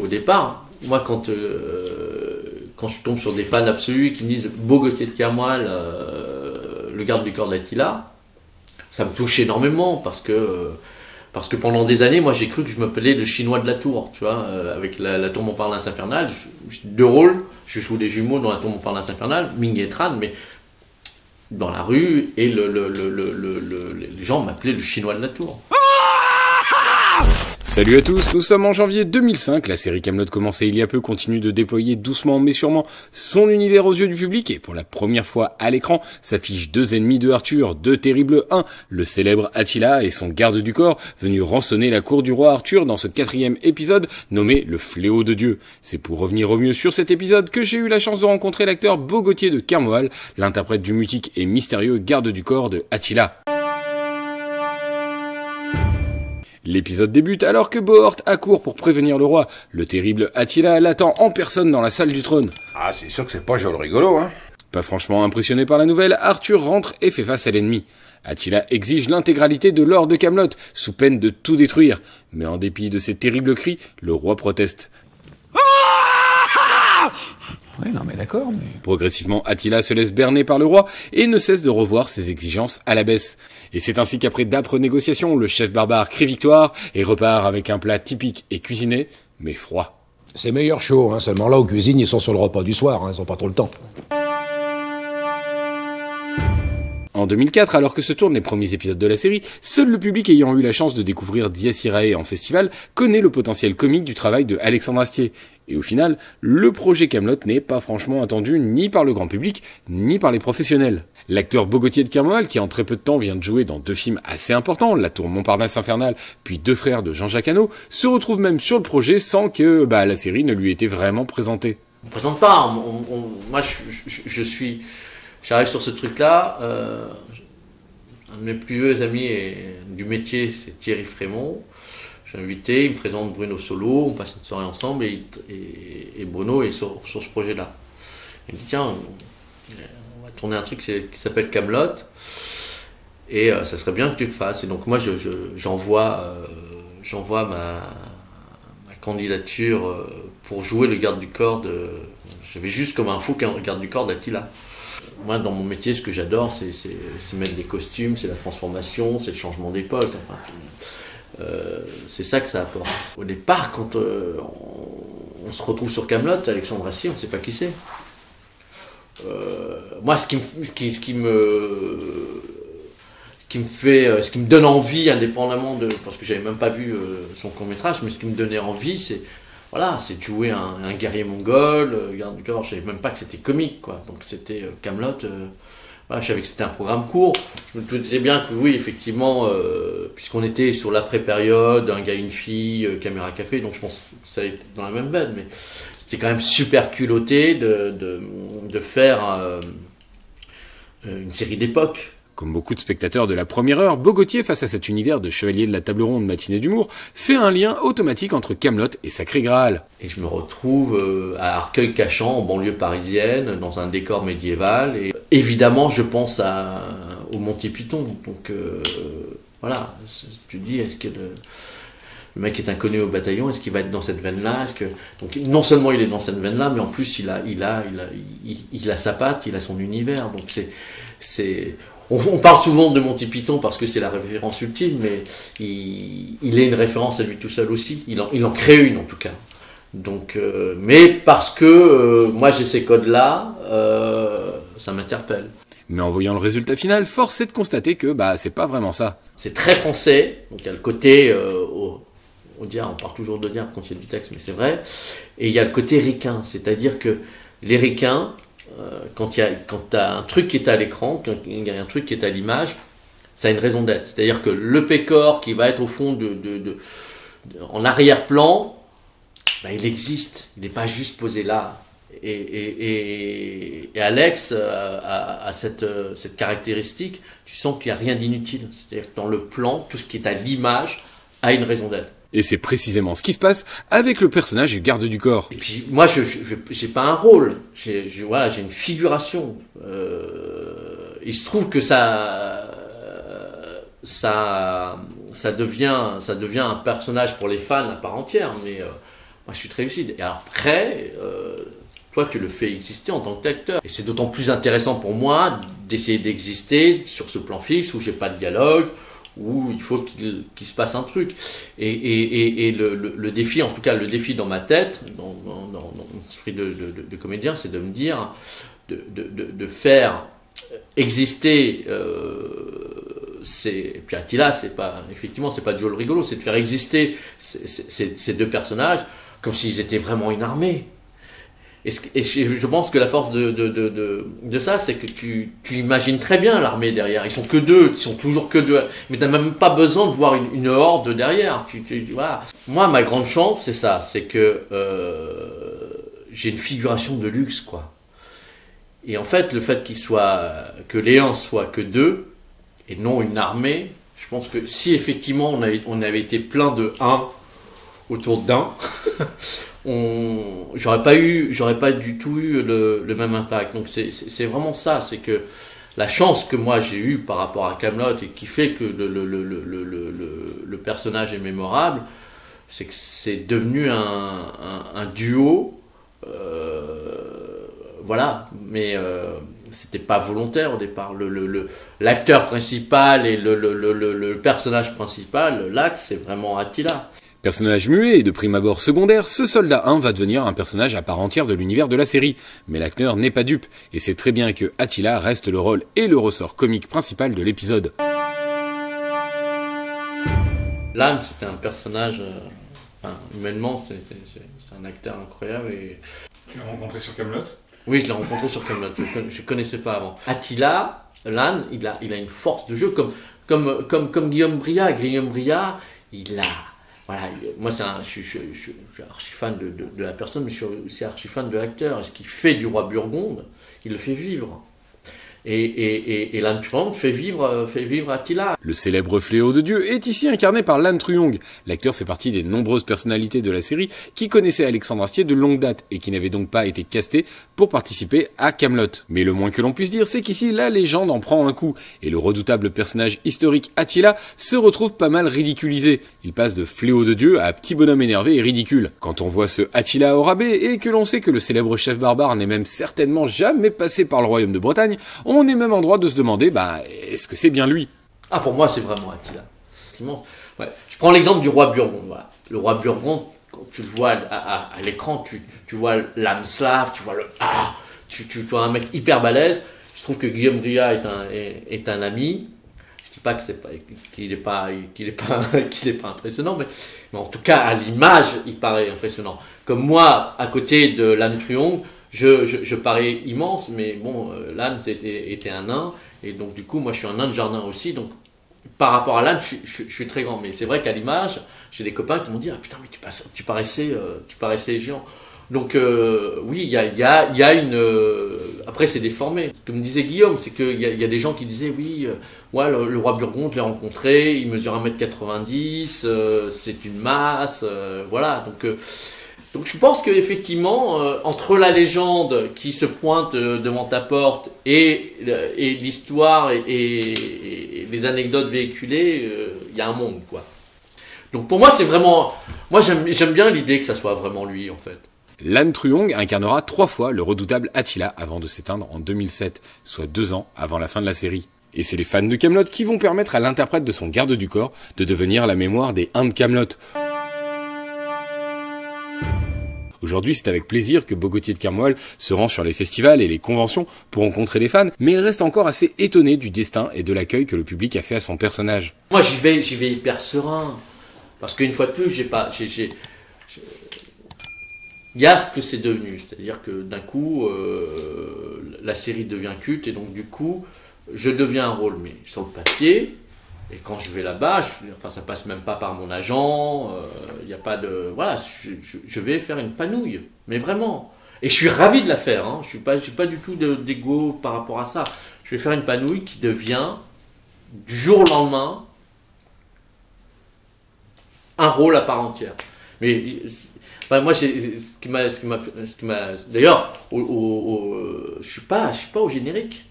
au départ, moi quand je tombe sur des fans absolus qui me disent Beau Gauthier de Kermoal, le garde du corps d'Attila, ça me touche énormément parce que pendant des années, moi j'ai cru que je m'appelais le chinois de la tour, tu vois, avec la tour Montparnasse infernale. J'ai deux rôles, je joue les jumeaux dans la tour Montparnasse infernale, Ming et Tran, mais dans la rue, et les gens m'appelaient le chinois de la tour. Salut à tous, nous sommes en janvier 2005, la série Kaamelott commencée il y a peu continue de déployer doucement mais sûrement son univers aux yeux du public et pour la première fois à l'écran s'affichent deux ennemis de Arthur, deux terribles 1, le célèbre Attila et son garde du corps venu rançonner la cour du roi Arthur dans ce 4e épisode nommé le Fléau de Dieu. C'est pour revenir au mieux sur cet épisode que j'ai eu la chance de rencontrer l'acteur Beau Gauthier de Kermoal, l'interprète du mutique et mystérieux garde du corps de Attila. L'épisode débute alors que Bohort accourt pour prévenir le roi. Le terrible Attila l'attend en personne dans la salle du trône. Ah, c'est sûr que c'est pas joli rigolo, hein. Pas franchement impressionné par la nouvelle, Arthur rentre et fait face à l'ennemi. Attila exige l'intégralité de l'or de Kaamelott, sous peine de tout détruire. Mais en dépit de ses terribles cris, le roi proteste. Ouais, non mais d'accord, mais... Progressivement, Attila se laisse berner par le roi et ne cesse de revoir ses exigences à la baisse. Et c'est ainsi qu'après d'âpres négociations, le chef barbare crie victoire et repart avec un plat typique et cuisiné, mais froid. C'est meilleur chaud, hein, seulement là, aux cuisines, ils sont sur le repas du soir, hein, ils ont pas trop le temps. En 2004, alors que se tournent les premiers épisodes de la série, seul le public ayant eu la chance de découvrir Dies Irae en festival connaît le potentiel comique du travail de Alexandre Astier. Et au final, le projet Kaamelott n'est pas franchement attendu ni par le grand public, ni par les professionnels. L'acteur Beau Gauthier de Kermoal, qui en très peu de temps vient de jouer dans deux films assez importants, La Tour Montparnasse infernale, puis Deux frères de Jean-Jacques Hano, se retrouve même sur le projet sans que la série ne lui ait été vraiment présentée. On ne présente pas, moi j'arrive sur ce truc-là, un de mes plus vieux amis du métier, c'est Thierry Frémont. Je suis invité, il me présente Bruno Solo, on passe une soirée ensemble et Bruno est sur ce projet-là. Il me dit tiens, on va tourner un truc qui s'appelle Kaamelott et ça serait bien que tu le fasses. Et donc moi j'envoie ma candidature pour jouer le garde du corps j'avais juste comme info qu'un garde du corps d'Attila. Moi, dans mon métier, ce que j'adore, c'est mettre des costumes, c'est la transformation, c'est le changement d'époque. Enfin, c'est ça que ça apporte. Au départ, quand on se retrouve sur Kaamelott, Alexandre Astier, on ne sait pas qui c'est. Moi, ce qui me donne envie, indépendamment parce que j'avais même pas vu son court-métrage, mais ce qui me donnait envie, c'est de jouer un guerrier mongol, garde du corps. Je savais même pas que c'était comique, quoi. Donc c'était Kaamelott. Je savais que c'était un programme court. Je me disais bien que oui, effectivement, puisqu'on était sur l'après-période, un gars, une fille, caméra café, donc je pense que ça a été dans la même veine, mais c'était quand même super culotté de faire une série d'époque. Comme beaucoup de spectateurs de la première heure, Beau Gauthier, face à cet univers de chevalier de la table ronde matinée d'humour, fait un lien automatique entre Kaamelott et Sacré Graal. Et je me retrouve à Arcueil-Cachan, en banlieue parisienne, dans un décor médiéval. Et évidemment, je pense au Monty Python. Donc voilà, tu te dis, est-ce que le mec est inconnu au bataillon, est-ce qu'il va être dans cette veine-là? Donc non seulement il est dans cette veine-là, mais en plus il a sa patte, il a son univers. Donc on parle souvent de Monty Python parce que c'est la référence ultime, mais il est une référence à lui tout seul aussi. Il en crée une en tout cas. Donc, mais parce que moi j'ai ces codes-là, ça m'interpelle. Mais en voyant le résultat final, force est de constater que c'est pas vraiment ça. C'est très français, donc il y a le côté, on parle toujours de dire quand il y a du texte, mais c'est vrai. Et il y a le côté ricain, c'est-à-dire que les ricains, quand tu as un truc qui est à l'écran, quand il y a un truc qui est à l'image, ça a une raison d'être. C'est-à-dire que le pécor qui va être au fond en arrière-plan, il existe, il n'est pas juste posé là. Et Alex a cette caractéristique, tu sens qu'il n'y a rien d'inutile. C'est-à-dire que dans le plan, tout ce qui est à l'image a une raison d'être. Et c'est précisément ce qui se passe avec le personnage du garde du corps. Et puis moi, je j'ai pas un rôle, j'ai une figuration. Il se trouve que ça devient un personnage pour les fans à part entière, mais moi je suis très lucide. Et après, toi tu le fais exister en tant qu'acteur. Et c'est d'autant plus intéressant pour moi d'essayer d'exister sur ce plan fixe où j'ai pas de dialogue, où il faut qu'il se passe un truc. Et le défi, en tout cas le défi dans ma tête, dans mon esprit de comédien, c'est de me dire, de faire exister et puis Attila, c'est pas Joe rigolo, c'est de faire exister ces deux personnages comme s'ils étaient vraiment une armée. Et je pense que la force de ça, c'est que tu imagines très bien l'armée derrière. Ils sont que deux, ils sont toujours que deux. Mais t'as même pas besoin de voir une horde derrière. Voilà. Moi, ma grande chance, c'est ça, c'est que j'ai une figuration de luxe, quoi. Et en fait, le fait que les uns soient que deux, et non une armée, je pense que si effectivement on avait été plein de un autour d'un, j'aurais pas du tout eu le même impact. Donc c'est vraiment ça, c'est que la chance que moi j'ai eue par rapport à Kaamelott et qui fait que le personnage est mémorable, c'est que c'est devenu un duo. Voilà, mais c'était pas volontaire au départ. L'acteur principal et le personnage principal, l'axe, c'est vraiment Attila. Personnage muet et de prime abord secondaire, ce soldat 1 va devenir un personnage à part entière de l'univers de la série. Mais l'acteur n'est pas dupe, et c'est très bien que Attila reste le rôle et le ressort comique principal de l'épisode. Lannes, c'était un personnage, humainement, c'est un acteur incroyable. Et... Tu l'as rencontré sur Kaamelott ? Oui, je l'ai rencontré sur Kaamelott, je connaissais pas avant. Attila, Lannes, il a une force de jeu comme Guillaume Briat. Guillaume Briat, il a... Voilà, moi je suis archi fan de la personne, mais je suis aussi archi fan de l'acteur. Et ce qu'il fait du roi Burgonde, il le fait vivre. Et Lan Truong fait vivre Attila. Le célèbre fléau de Dieu est ici incarné par Lan Truong. L'acteur fait partie des nombreuses personnalités de la série qui connaissaient Alexandre Astier de longue date et qui n'avaient donc pas été castés pour participer à Kaamelott. Mais le moins que l'on puisse dire, c'est qu'ici la légende en prend un coup et le redoutable personnage historique Attila se retrouve pas mal ridiculisé. Il passe de fléau de Dieu à petit bonhomme énervé et ridicule. Quand on voit ce Attila au rabais et que l'on sait que le célèbre chef barbare n'est même certainement jamais passé par le royaume de Bretagne, on est même en droit de se demander, est-ce que c'est bien lui? Ah, pour moi, c'est vraiment Attila. Immense. Ouais. Je prends l'exemple du roi Burgonde. Voilà. Le roi Burgonde, quand tu le vois à l'écran, tu vois l'âme slave, tu vois tu vois un mec hyper balèze. Je trouve que Guillaume Briat est un ami. Je dis pas qu'il n'est pas impressionnant, mais en tout cas, à l'image, il paraît impressionnant. Comme moi, à côté de Lan Truong, je parais immense, mais bon, Lan était un nain, et donc du coup, moi je suis un nain de jardin aussi, donc par rapport à Lan, je suis très grand. Mais c'est vrai qu'à l'image, j'ai des copains qui m'ont dit « Ah putain, mais tu paraissais géant ». Donc oui, il y a une... après, c'est déformé. Comme disait Guillaume, c'est qu'il y a des gens qui disaient « Oui, moi, le roi Burgonde, je l'ai rencontré, il mesure 1m90, c'est une masse, voilà. » Donc je pense qu'effectivement, entre la légende qui se pointe devant ta porte et l'histoire et les anecdotes véhiculées, il y a un monde, quoi. Donc pour moi, c'est vraiment... Moi, j'aime bien l'idée que ça soit vraiment lui, en fait. Lan Truong incarnera 3 fois le redoutable Attila avant de s'éteindre en 2007, soit 2 ans avant la fin de la série. Et c'est les fans de Kaamelott qui vont permettre à l'interprète de son garde du corps de devenir la mémoire des 1 de Kaamelott. Aujourd'hui, c'est avec plaisir que Bogotier de Kermoal se rend sur les festivals et les conventions pour rencontrer les fans, mais il reste encore assez étonné du destin et de l'accueil que le public a fait à son personnage. Moi, j'y vais hyper serein, parce qu'une fois de plus, il y a ce que c'est devenu, c'est-à-dire que d'un coup, la série devient culte, et donc du coup, je deviens un rôle, mais sur le papier. Et quand je vais là-bas, ça passe même pas par mon agent, il n'y a pas de... Voilà, je vais faire une panouille, mais vraiment. Et je suis ravi de la faire, hein. Je suis pas du tout d'égo par rapport à ça. Je vais faire une panouille qui devient, du jour au lendemain, un rôle à part entière. Mais moi, d'ailleurs, je suis pas au générique.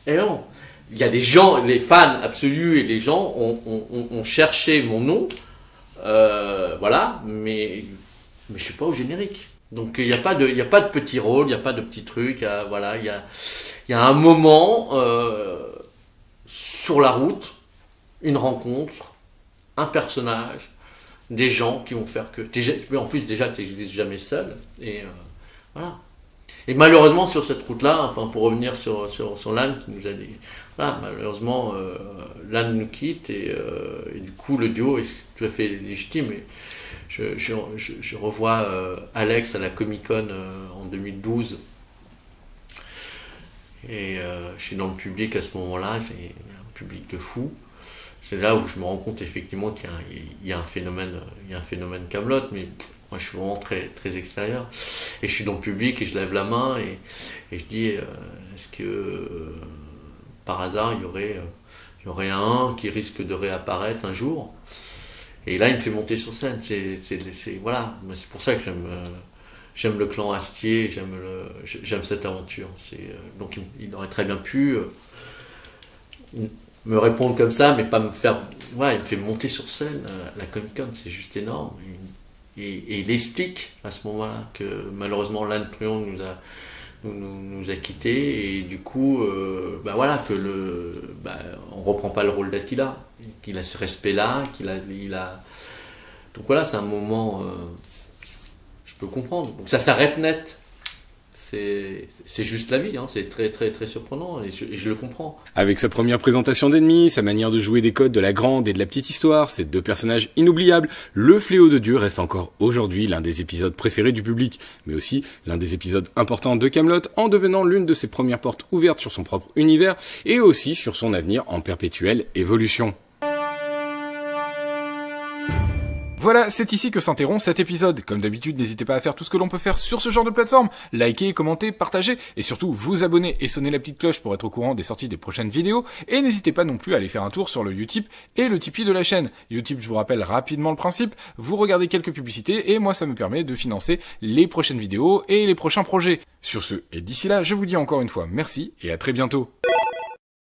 Et non. Il y a des gens, les fans absolus et les gens ont cherché mon nom voilà, mais je suis pas au générique. Donc il n'y a pas de petit rôle, il n'y a pas de petit truc. Voilà, il y a un moment sur la route, une rencontre, un personnage, des gens qui vont faire que. Mais en plus déjà tu n'existes jamais seul. Et voilà. Et malheureusement sur cette route-là, enfin pour revenir sur Lannes qui nous a dit, voilà, malheureusement Lannes nous quitte et du coup le duo est tout à fait légitime. Et je revois Alex à la Comic-Con en 2012 et je suis dans le public à ce moment-là, c'est un public de fou. C'est là où je me rends compte effectivement qu'il y a un phénomène Kaamelott, mais moi je suis vraiment très, très extérieur. Et je suis dans le public et je lève la main et je dis est-ce que par hasard il y aurait un qui risque de réapparaître un jour? Et là il me fait monter sur scène. Voilà, c'est pour ça que j'aime le clan Astier, j'aime cette aventure. Donc il aurait très bien pu me répondre comme ça, mais pas me faire. Ouais, il me fait monter sur scène à la Comic-Con, c'est juste énorme. Et il explique à ce moment-là que malheureusement Lannes Truand nous a quittés et du coup, voilà, on reprend pas le rôle d'Attila, qu'il a ce respect-là, Donc voilà, c'est un moment, je peux comprendre. Donc ça s'arrête net. C'est juste la vie, hein. C'est très très très surprenant et je le comprends. Avec sa première présentation d'Ennemis, sa manière de jouer des codes de la grande et de la petite histoire, ces deux personnages inoubliables, Le Fléau de Dieu reste encore aujourd'hui l'un des épisodes préférés du public, mais aussi l'un des épisodes importants de Kaamelott en devenant l'une de ses premières portes ouvertes sur son propre univers et aussi sur son avenir en perpétuelle évolution. Voilà, c'est ici que s'interrompt cet épisode. Comme d'habitude, n'hésitez pas à faire tout ce que l'on peut faire sur ce genre de plateforme. Liker, commenter, partager, et surtout vous abonner et sonner la petite cloche pour être au courant des sorties des prochaines vidéos. Et n'hésitez pas non plus à aller faire un tour sur le Utip et le Tipeee de la chaîne. Utip, je vous rappelle rapidement le principe, vous regardez quelques publicités et moi ça me permet de financer les prochaines vidéos et les prochains projets. Sur ce, et d'ici là, je vous dis encore une fois merci et à très bientôt.